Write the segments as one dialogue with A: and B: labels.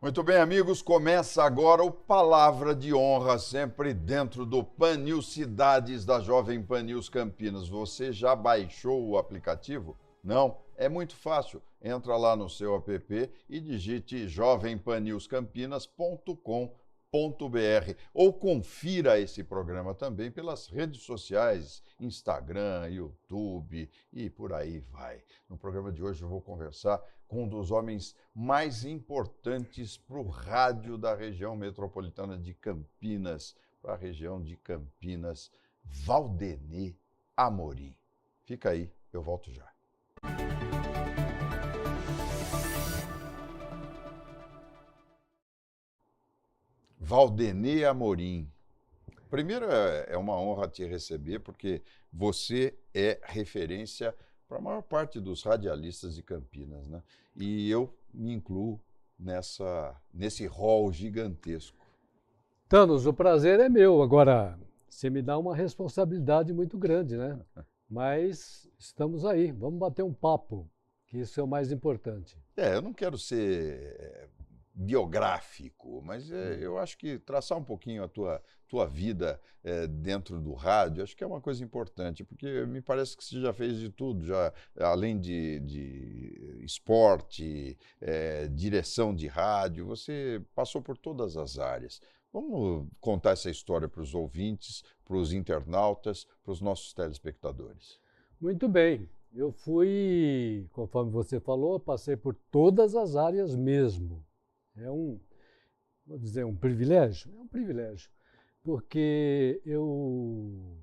A: Muito bem, amigos, começa agora o Palavra de Honra, sempre dentro do Pan News Cidades da Jovem Pan News Campinas. Você já baixou o aplicativo? Não? É muito fácil. Entra lá no seu app e digite jovempanewscampinas.com.br ou confira esse programa também pelas redes sociais, Instagram, YouTube e por aí vai. No programa de hoje eu vou conversar com um dos homens mais importantes para o rádio da região metropolitana de Campinas, para a região de Campinas, Valdenê Amorim. Fica aí, eu volto já. Valdenê Amorim. Primeiro, é uma honra te receber, porque você é referência para a maior parte dos radialistas de Campinas, né? E eu me incluo nesse rol gigantesco.
B: Thanos, o prazer é meu. Agora, você me dá uma responsabilidade muito grande, né? Mas estamos aí, vamos bater um papo, que isso é o mais importante.
A: Eu não quero ser biográfico, mas eu acho que traçar um pouquinho a tua vida dentro do rádio, acho que é uma coisa importante, porque me parece que você já fez de tudo, já, além de esporte, direção de rádio, você passou por todas as áreas. Vamos contar essa história para os ouvintes, para os internautas, para os nossos telespectadores.
B: Muito bem, eu fui, conforme você falou, passei por todas as áreas mesmo. Vou dizer, um privilégio? É um privilégio, porque eu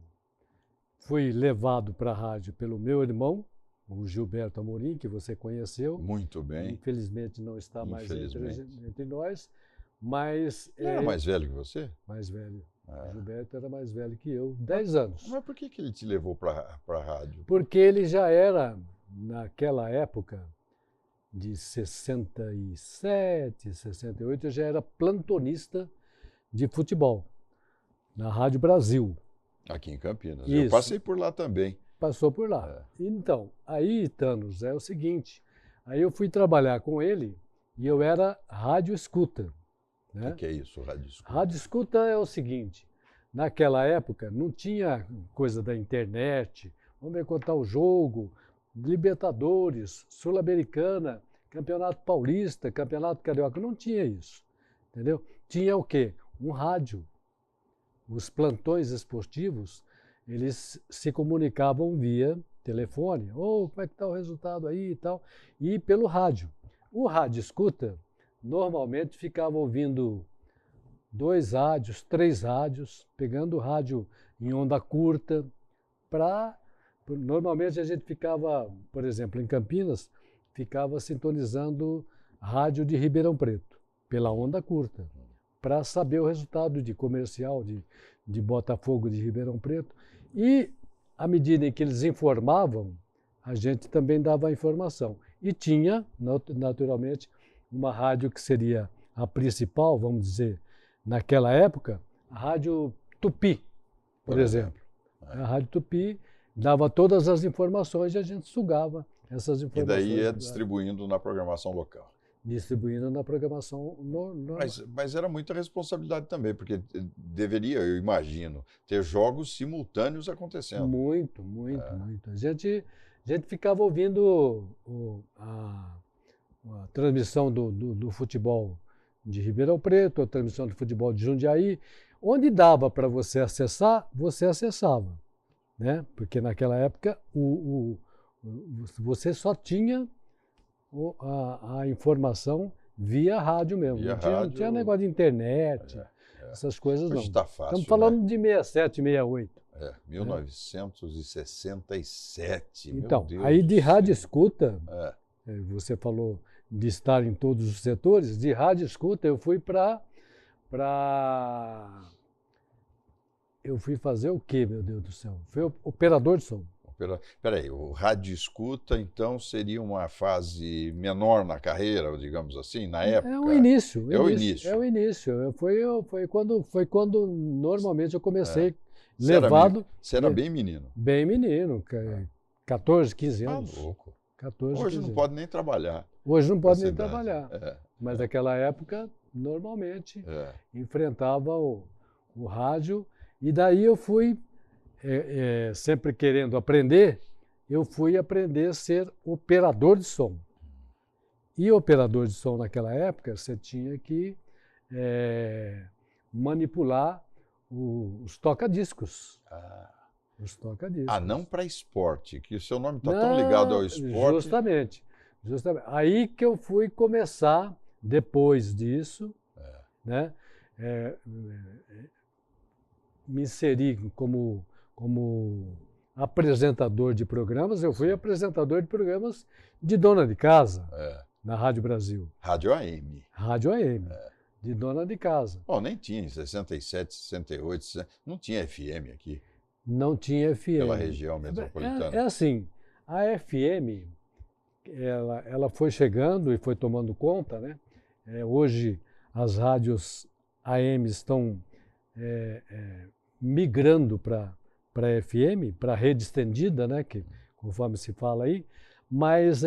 B: fui levado para a rádio pelo meu irmão, o Gilberto Amorim, que você conheceu.
A: Muito bem.
B: Infelizmente não está mais entre nós, mas...
A: Ele era mais velho que você?
B: Mais velho. O Gilberto era mais velho que eu, 10 anos.
A: Mas por que ele te levou para a rádio?
B: Porque ele já era, naquela época, de 67, 68, eu já era plantonista de futebol, na Rádio Brasil.
A: Aqui em Campinas.
B: Isso.
A: Eu passei por lá também.
B: Passou por lá. Então, aí, Thanos, é o seguinte, aí eu fui trabalhar com ele e eu era rádio escuta. Né?
A: O que é isso, rádio escuta?
B: Rádio escuta é o seguinte, naquela época não tinha coisa da internet, vamos ver contar o jogo, Libertadores, Sul-Americana, Campeonato Paulista, Campeonato Carioca, não tinha isso, entendeu? Tinha o quê? Um rádio. Os plantões esportivos, eles se comunicavam via telefone, como é que está o resultado aí e tal, e pelo rádio. O rádio escuta, normalmente ficava ouvindo 2 rádios, 3 rádios, pegando o rádio em onda curta, normalmente a gente ficava, por exemplo, em Campinas, ficava sintonizando rádio de Ribeirão Preto, pela onda curta, para saber o resultado de comercial de Botafogo de Ribeirão Preto. E, à medida em que eles informavam, a gente também dava a informação. E tinha, naturalmente, uma rádio que seria a principal, vamos dizer, naquela época, a Rádio Tupi, por exemplo. A Rádio Tupi dava todas as informações e a gente sugava essas informações.
A: E daí ia distribuindo na programação local.
B: Distribuindo na programação normal.
A: Mas era muita responsabilidade também, porque deveria, eu imagino, ter jogos simultâneos acontecendo.
B: Muito. A gente ficava ouvindo a transmissão do futebol de Ribeirão Preto, a transmissão do futebol de Jundiaí. Onde dava para você acessar, você acessava. Né? Porque naquela época você só tinha a informação via rádio mesmo. Não tinha negócio de internet, essas coisas não.
A: Hoje está fácil.
B: Estamos falando de 67, 68.
A: 1967.
B: Então,
A: meu Deus
B: aí de rádio escuta, você falou de estar em todos os setores, de rádio escuta eu fui Eu fui fazer o quê, meu Deus do céu? Fui operador de som.
A: Peraí, o rádio escuta, então, seria uma fase menor na carreira, digamos assim, na época?
B: É o início.
A: É o início.
B: É o início. Foi quando normalmente eu comecei levado...
A: Você era bem menino?
B: Bem menino, 14, 15 anos.
A: Louco.
B: 14,
A: Hoje
B: 15
A: não
B: anos.
A: pode nem trabalhar.
B: Hoje não pode nem trabalhar. mas naquela época, normalmente, enfrentava o rádio. E daí eu fui, sempre querendo aprender, eu fui aprender a ser operador de som. E operador de som naquela época, você tinha que manipular os toca-discos. Os toca-discos.
A: Não para esporte, que o seu nome está tão ligado ao esporte.
B: Justamente. Aí que eu fui começar, depois disso, né, me inseri como apresentador de programas. Eu fui apresentador de programas de dona de casa, na Rádio Brasil.
A: Rádio AM.
B: Rádio AM, de dona de casa.
A: Bom, nem tinha, em 67, 68, não tinha FM aqui.
B: Não tinha FM.
A: Pela região metropolitana.
B: É assim, a FM, ela foi chegando e foi tomando conta, né? Hoje as rádios AM estão migrando para FM, para rede estendida, né? Que, conforme se fala aí, mas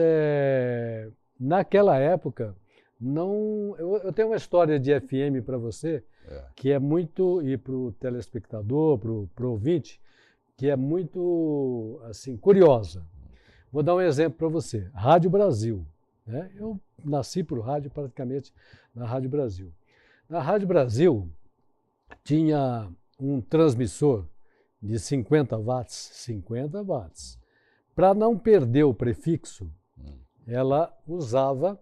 B: naquela época, eu tenho uma história de FM para você, que é muito, e para o telespectador, para o ouvinte, que é muito assim, curiosa. Vou dar um exemplo para você. Rádio Brasil. Né? Eu nasci por rádio praticamente na Rádio Brasil. Na Rádio Brasil tinha um transmissor de 50 watts. 50 watts. Para não perder o prefixo, ela usava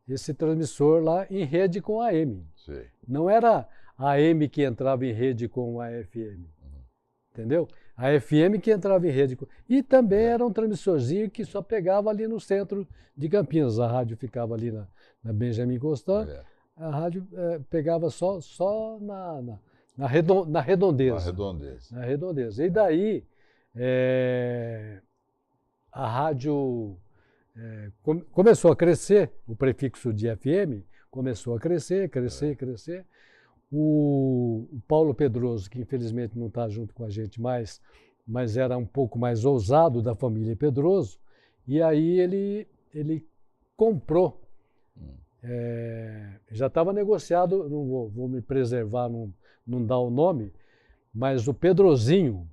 B: esse transmissor lá em rede com a AM.
A: Sim.
B: Não era a AM que entrava em rede com a FM. Entendeu? A FM que entrava em rede. E também era um transmissorzinho que só pegava ali no centro de Campinas. A rádio ficava ali na Benjamin Constant. A rádio pegava só na redondeza. Na redondeza. E daí, a rádio começou a crescer, o prefixo de FM começou a crescer. O Paulo Pedroso, que infelizmente não está junto com a gente mais, mas era um pouco mais ousado, da família Pedroso, e aí ele comprou. Já estava negociado, não vou me preservar, não dar o nome, mas o Pedrozinho,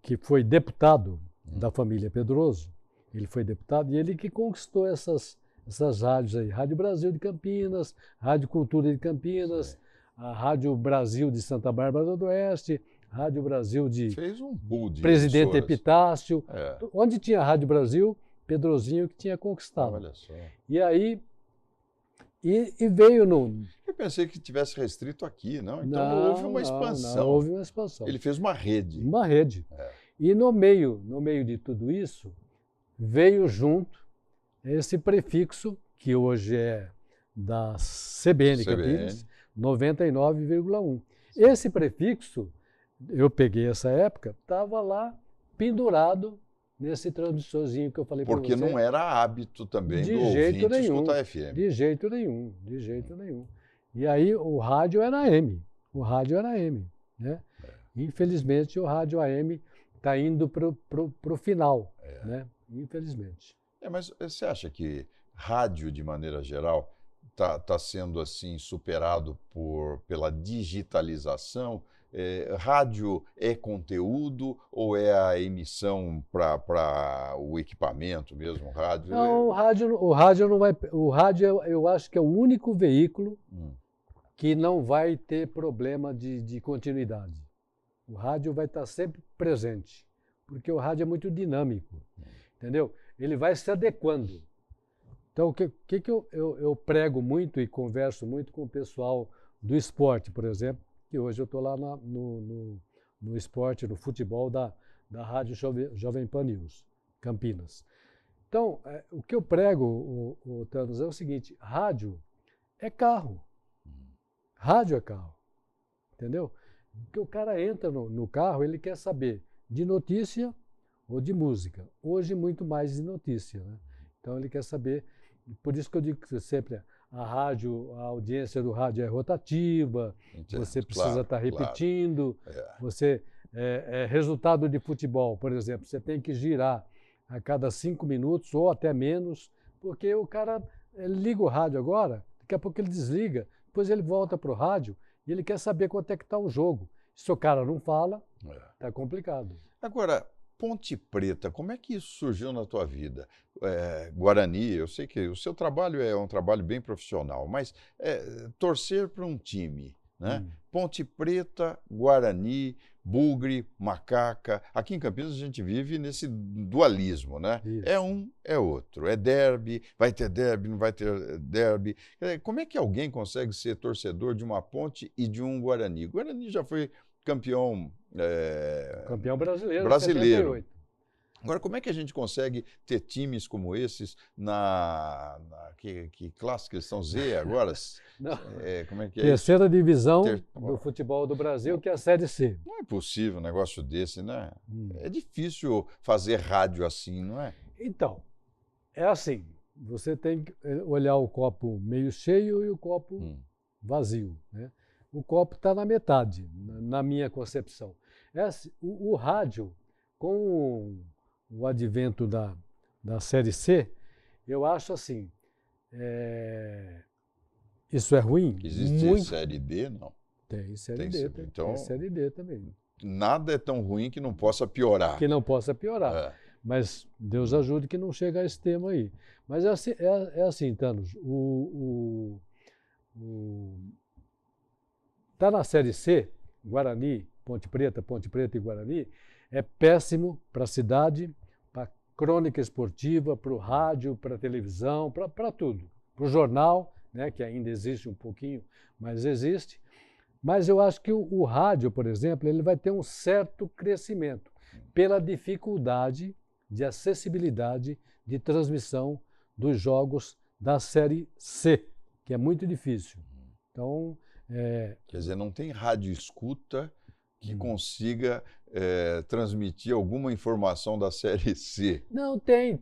B: que foi deputado da família Pedroso, ele foi deputado e ele que conquistou essas rádios aí, Rádio Brasil de Campinas, Rádio Cultura de Campinas, a Rádio Brasil de Santa Bárbara do Oeste, Rádio Brasil de
A: Fez um pool de
B: Presidente
A: emissoras.
B: Epitácio. Onde tinha Rádio Brasil, Pedrozinho que tinha conquistado.
A: Olha só.
B: E aí, e veio no...
A: Eu pensei que tivesse restrito aqui, não? Então houve uma expansão.
B: Não, houve uma expansão.
A: Ele fez uma rede.
B: Uma rede. E no meio de tudo isso, veio junto esse prefixo, que hoje é da CBN Campinas, 99,1. Esse prefixo, eu peguei essa época, estava lá pendurado nesse transmissorzinho que eu falei para você.
A: Porque não era hábito também do ouvinte escutar FM.
B: De jeito nenhum. E aí o rádio era AM. Né? Infelizmente o rádio AM está indo para o final, né? Infelizmente.
A: Mas você acha que rádio, de maneira geral, está sendo assim superado pela digitalização? Rádio é conteúdo ou é a emissão para o equipamento mesmo? Rádio?
B: Não, o rádio não vai. O rádio eu acho que é o único veículo que não vai ter problema de continuidade. O rádio vai estar sempre presente, porque o rádio é muito dinâmico, entendeu? Ele vai se adequando. Então, o que eu prego muito e converso muito com o pessoal do esporte, por exemplo, que hoje eu estou lá no esporte, no futebol da Rádio Jovem Pan News, Campinas. Então, o que eu prego, Thanos, é o seguinte: rádio é carro. Rádio é carro. Entendeu? Porque o cara entra no carro, ele quer saber de notícia ou de música. Hoje, muito mais de notícia, né? Então, ele quer saber. Por isso que eu digo que sempre a audiência do rádio é rotativa, você precisa estar repetindo, você resultado de futebol, por exemplo, você tem que girar a cada 5 minutos ou até menos, porque o cara ele liga o rádio agora, daqui a pouco ele desliga, depois ele volta para o rádio e ele quer saber quanto é que está o jogo. Se o cara não fala, está complicado.
A: Agora, Ponte Preta, como é que isso surgiu na tua vida? Guarani, eu sei que o seu trabalho é um trabalho bem profissional, mas torcer para um time, né? Ponte Preta, Guarani, Bugre, Macaca. Aqui em Campinas a gente vive nesse dualismo, né?
B: Isso.
A: É um, é outro. É derby, vai ter derby, não vai ter derby. Como é que alguém consegue ser torcedor de uma Ponte e de um Guarani? Guarani já foi campeão...
B: Campeão brasileiro.
A: Brasileiro.
B: 78.
A: Agora, como é que a gente consegue ter times como esses que classe que eles são Z agora?
B: Não.
A: Como é que é
B: Terceira
A: isso?
B: divisão do futebol do Brasil, que é a Série C.
A: Não é possível um negócio desse, né? É difícil fazer rádio assim, não é?
B: Então, é assim, você tem que olhar o copo meio cheio e o copo vazio, né? O copo está na metade, na minha concepção. O rádio, com o advento da Série C, eu acho assim, isso é ruim?
A: Existe Série D, não?
B: Tem Série D,
A: então,
B: tem Série D também.
A: Nada é tão ruim que não possa piorar.
B: Que não possa piorar. Mas Deus ajude que não chegue a esse tema aí. Mas é assim, Thanos, tá na Série C, Guarani, Ponte Preta e Guarani, é péssimo para a cidade, para a crônica esportiva, para o rádio, para a televisão, para tudo. Para o jornal, né, que ainda existe um pouquinho, mas existe. Mas eu acho que o rádio, por exemplo, ele vai ter um certo crescimento pela dificuldade de acessibilidade de transmissão dos jogos da Série C, que é muito difícil. Então,
A: quer dizer, não tem rádio escuta que consiga transmitir alguma informação da Série C.
B: Não, tem.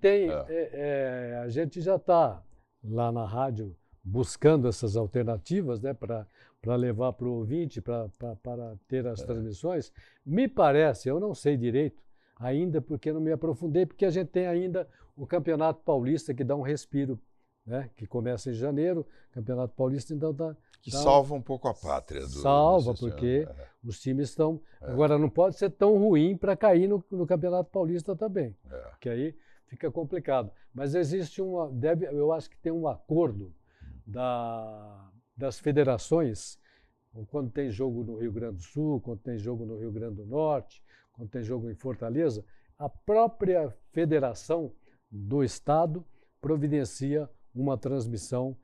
B: A gente já está lá na rádio buscando essas alternativas, né, para levar para o ouvinte, para ter as transmissões. Me parece, eu não sei direito ainda, porque não me aprofundei, porque a gente tem ainda o Campeonato Paulista, que dá um respiro, né, que começa em janeiro, Campeonato Paulista, então
A: que salva um pouco a pátria.
B: Salva, porque os times estão... Agora, não pode ser tão ruim para cair no Campeonato Paulista também, que aí fica complicado. Mas existe eu acho que tem um acordo das federações, quando tem jogo no Rio Grande do Sul, quando tem jogo no Rio Grande do Norte, quando tem jogo em Fortaleza, a própria federação do estado providencia uma transmissão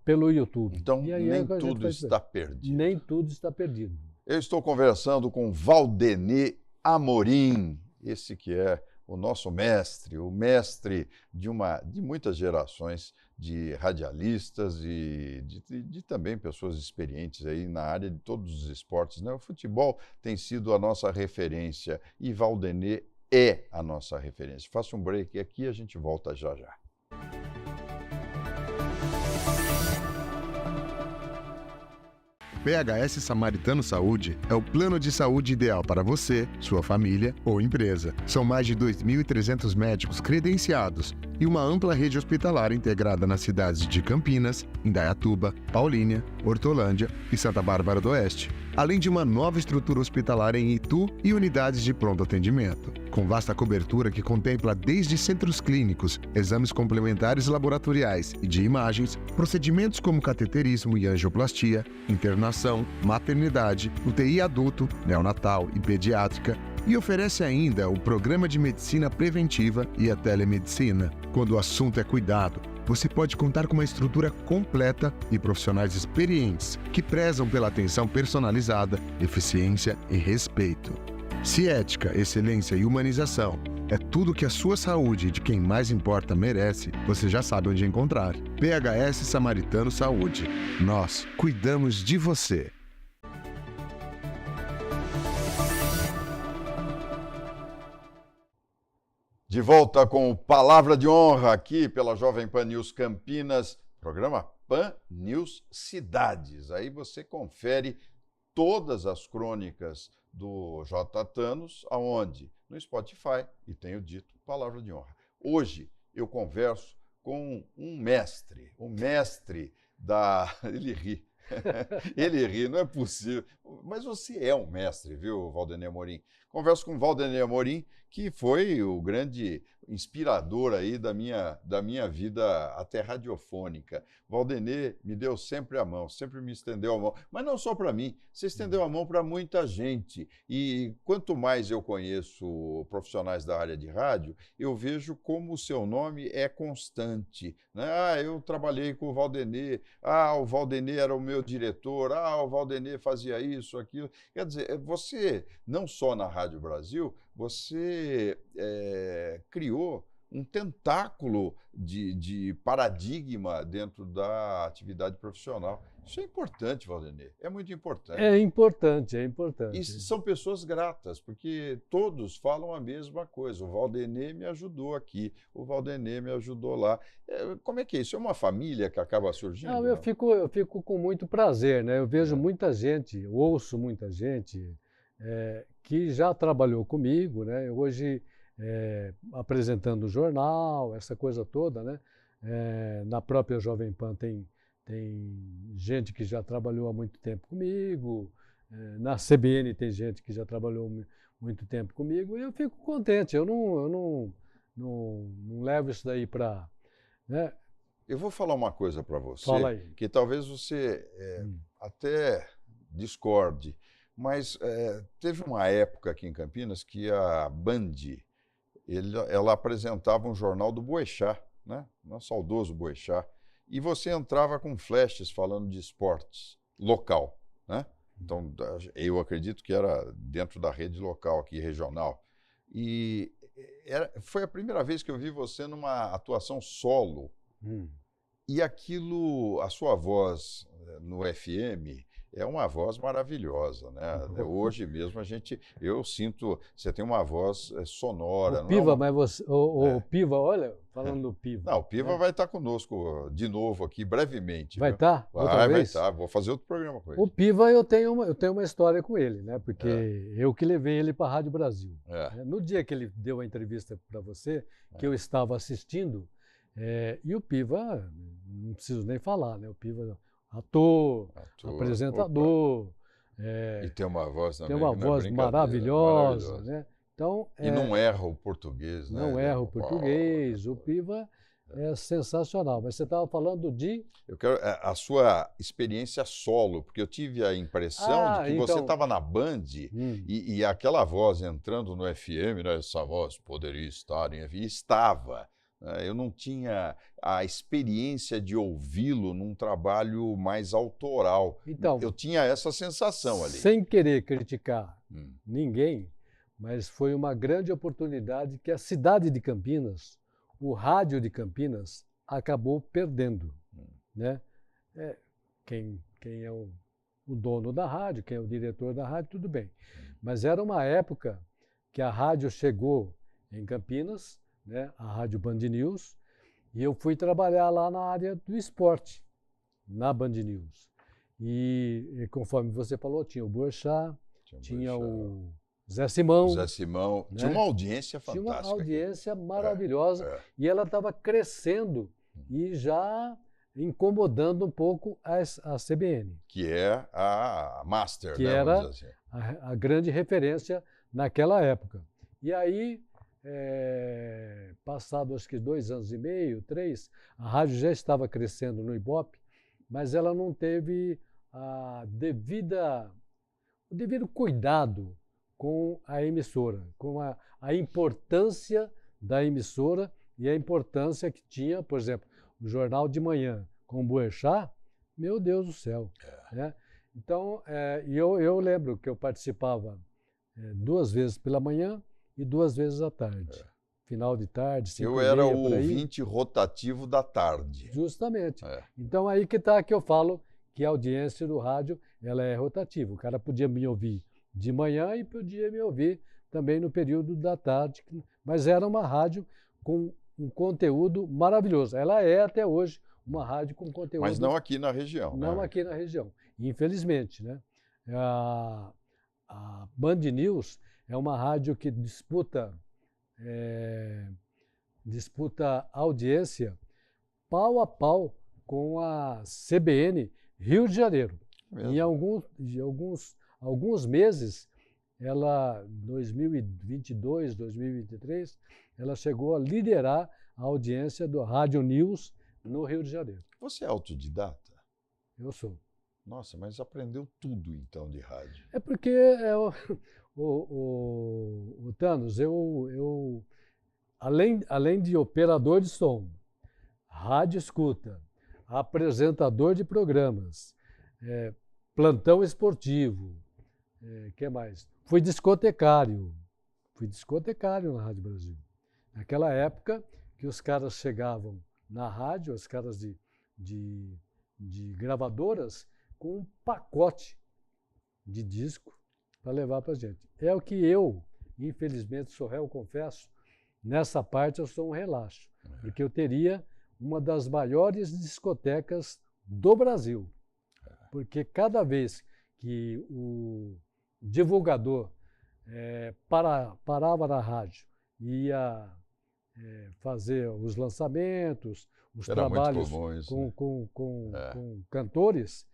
B: pelo YouTube.
A: Então, nem tudo está perdido.
B: Nem tudo está perdido.
A: Eu estou conversando com Valdenê Amorim, esse que é o nosso mestre, o mestre de muitas gerações de radialistas e de também pessoas experientes aí na área de todos os esportes, né? O futebol tem sido a nossa referência e Valdenê é a nossa referência. Faça um break aqui e a gente volta já já.
C: PHS Samaritano Saúde é o plano de saúde ideal para você, sua família ou empresa. São mais de 2.300 médicos credenciados e uma ampla rede hospitalar integrada nas cidades de Campinas, Indaiatuba, Paulínia, Hortolândia e Santa Bárbara do Oeste, além de uma nova estrutura hospitalar em Itu e unidades de pronto atendimento. Com vasta cobertura que contempla desde centros clínicos, exames complementares laboratoriais e de imagens, procedimentos como cateterismo e angioplastia, internação, maternidade, UTI adulto, neonatal e pediátrica, e oferece ainda o programa de medicina preventiva e a telemedicina. Quando o assunto é cuidado, você pode contar com uma estrutura completa e profissionais experientes que prezam pela atenção personalizada, eficiência e respeito. Se ética, excelência e humanização é tudo que a sua saúde e de quem mais importa merece, você já sabe onde encontrar. PHS Samaritano Saúde. Nós cuidamos de você.
A: De volta com o Palavra de Honra aqui pela Jovem Pan News Campinas, programa Pan News Cidades. Aí você confere todas as crônicas do J. Thanos, aonde? No Spotify, e tenho dito Palavra de Honra. Hoje eu converso com um mestre, o mestre da... Ele ri. Ele ri, não é possível. Mas você é um mestre, viu, Valdênio Amorim? Converso com o Valdênio Amorim, que foi o grande inspirador aí da minha vida até radiofônica. Valdênio me deu sempre a mão, sempre me estendeu a mão. Mas não só para mim, você estendeu a mão para muita gente. E quanto mais eu conheço profissionais da área de rádio, eu vejo como o seu nome é constante, né? Ah, eu trabalhei com o Valdênio, o Valdênio era o meu diretor, o Valdênio fazia isso, aquilo. Quer dizer, você, não só na Rádio Brasil, você criou um tentáculo de paradigma dentro da atividade profissional. Isso é importante, Valdênio, é muito importante.
B: É importante, é importante.
A: E são pessoas gratas, porque todos falam a mesma coisa. O Valdênio me ajudou aqui, o Valdênio me ajudou lá. Como é que é isso? É uma família que acaba surgindo?
B: Não, eu fico com muito prazer, né? Eu vejo muita gente, eu ouço muita gente que já trabalhou comigo, né? Hoje, apresentando o jornal, essa coisa toda, né? Na própria Jovem Pan tem gente que já trabalhou há muito tempo comigo, na CBN tem gente que já trabalhou muito tempo comigo, e eu fico contente, eu não levo isso daí para... Né?
A: Eu vou falar uma coisa para você,
B: Fala aí.
A: que talvez você até discorde, mas teve uma época aqui em Campinas que a Band, ela apresentava um jornal do Boechat, né? O saudoso Boechat, e você entrava com flashes falando de esportes local, né? Então, eu acredito que era dentro da rede local aqui, regional. E foi a primeira vez que eu vi você numa atuação solo. E aquilo, a sua voz no FM é uma voz maravilhosa, né? Hoje mesmo eu sinto, você tem uma voz sonora.
B: O Piva, mas o Piva, olha, falando do Piva.
A: Não, o Piva vai estar conosco de novo aqui brevemente.
B: Vai estar?
A: Vai estar, vou fazer outro programa com ele.
B: O Piva, eu tenho uma história com ele, né? Porque eu que levei ele para a Rádio Brasil. No dia que ele deu a entrevista para você, que eu estava assistindo, e o Piva, não preciso nem falar, né? O Piva, ator, apresentador.
A: E tem uma voz também.
B: Tem uma voz maravilhosa, né? Então,
A: e não erra o português, né?
B: Não erra o português. O Piva é sensacional. Mas você estava falando de...
A: Eu quero a sua experiência solo, porque eu tive a impressão de que você estava na Band e aquela voz entrando no FM, né? Essa voz poderia estar em FM, estava. Eu não tinha a experiência de ouvi-lo num trabalho mais autoral.
B: Então,
A: eu tinha essa sensação ali.
B: Sem querer criticar ninguém, mas foi uma grande oportunidade que a cidade de Campinas, o rádio de Campinas, acabou perdendo. Né? Quem é o dono da rádio, quem é o diretor da rádio, tudo bem. Mas era uma época que a rádio chegou em Campinas, né, a Rádio Band News, e eu fui trabalhar lá na área do esporte, na Band News. E conforme você falou, tinha o Boechat, tinha o Zé Simão.
A: O Zé Simão. Né? Tinha uma audiência fantástica.
B: Tinha uma audiência maravilhosa, e ela estava crescendo e já incomodando um pouco a CBN.
A: Que é a master,
B: que
A: né,
B: era
A: vamos dizer assim.
B: a grande referência naquela época. E aí, passado acho que 2 anos e meio, 3, a rádio já estava crescendo no Ibope, mas ela não teve o devido cuidado com a emissora, com a importância da emissora e a importância que tinha, por exemplo, o Jornal de Manhã com o Boechat, meu Deus do céu. Né? Então, eu lembro que eu participava 2 vezes pela manhã e 2 vezes à tarde. Final de tarde, 5h30,
A: eu era o ouvinte rotativo da tarde.
B: Justamente. Então, aí que está que eu falo que a audiência do rádio ela é rotativa. O cara podia me ouvir de manhã e podia me ouvir também no período da tarde. Mas era uma rádio com um conteúdo maravilhoso. Ela é até hoje uma rádio com conteúdo...
A: Mas não aqui na região.
B: Não aqui na região, infelizmente. Né? A Band News é uma rádio que disputa audiência pau a pau com a CBN Rio de Janeiro.
A: Mesmo?
B: Em alguns meses, ela, 2022, 2023, ela chegou a liderar a audiência do Rádio News no Rio de Janeiro.
A: Você é autodidata?
B: Eu sou.
A: Nossa, mas aprendeu tudo então de rádio.
B: É porque, o Thanos, além de operador de som, rádio escuta, apresentador de programas, plantão esportivo, que mais? Fui discotecário na Rádio Brasil. Naquela época que os caras chegavam na rádio, os caras de gravadoras, com um pacote de disco para levar para a gente. É o que eu, infelizmente, sou réu, confesso, nessa parte eu sou um relaxo, porque eu teria uma das maiores discotecas do Brasil. Porque cada vez que o divulgador parava na rádio e ia fazer os lançamentos, os trabalhos com cantores,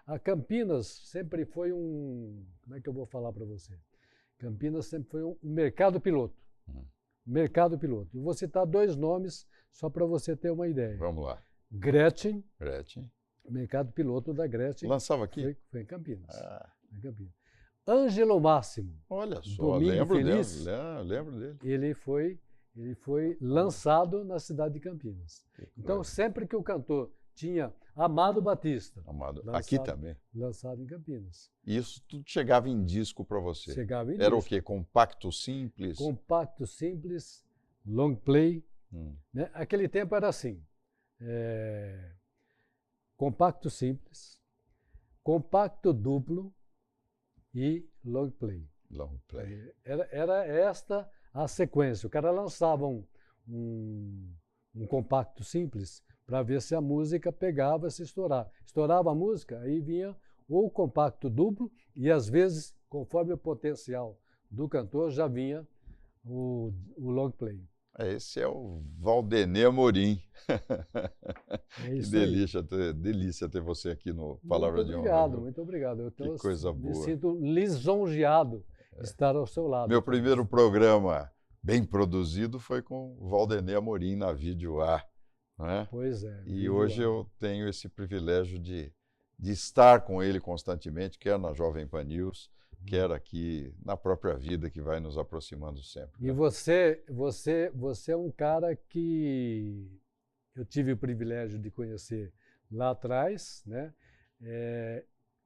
B: a Campinas sempre foi como é que eu vou falar para você? Campinas sempre foi um mercado piloto. Mercado piloto. Eu vou citar 2 nomes só para você ter uma ideia.
A: Vamos lá.
B: Gretchen.
A: Mercado
B: piloto da Gretchen.
A: Lançava aqui?
B: Foi em Campinas. Ângelo Máximo.
A: Olha só,
B: Domingo
A: lembro
B: Feliz,
A: dele.
B: Ele foi lançado na cidade de Campinas. Então, sempre que o cantor tinha Amado Batista.
A: Aqui também.
B: Lançado em Campinas.
A: Isso tudo chegava em disco para você?
B: Chegava em
A: Era
B: disco.
A: o quê? Compacto simples?
B: Compacto simples, long play. Né? Aquele tempo era assim. Compacto simples, compacto duplo e long play.
A: Long play.
B: Era esta a sequência. O cara lançava um compacto simples para ver se a música pegava, se estourava. Estourava a música, aí vinha o compacto duplo e, às vezes, conforme o potencial do cantor, já vinha o long play.
A: Esse é o Valdenê Amorim.
B: Que
A: delícia ter você aqui no Palavra de Honra.
B: Muito obrigado.
A: Que coisa boa.
B: Me sinto lisonjeado de estar ao seu lado.
A: Meu primeiro programa bem produzido foi com o Valdenê Amorim na Vídeo A. Não é?
B: Pois é.
A: E hoje eu tenho esse privilégio de estar com ele constantemente, quer na Jovem Pan News, quer aqui na própria vida, que vai nos aproximando sempre.
B: E você é um cara que eu tive o privilégio de conhecer lá atrás, né?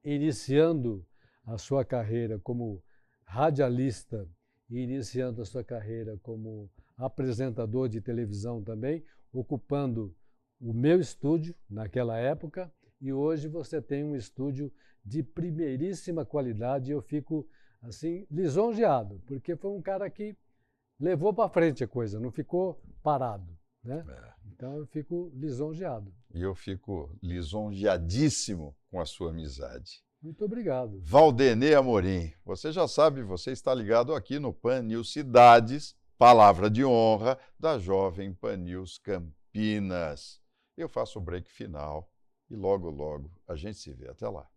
B: Iniciando a sua carreira como radialista e iniciando a sua carreira como apresentador de televisão também, ocupando o meu estúdio naquela época, e hoje você tem um estúdio de primeiríssima qualidade. Eu fico assim lisonjeado, porque foi um cara que levou para frente a coisa, não ficou parado, né? Então eu fico lisonjeado.
A: E eu fico lisonjeadíssimo com a sua amizade.
B: Muito obrigado.
A: Valdenê Amorim, você já sabe, você está ligado aqui no Pan News Cidades, Palavra de Honra da Jovem Pan News Campinas. Eu faço o break final e logo, logo a gente se vê. Até lá.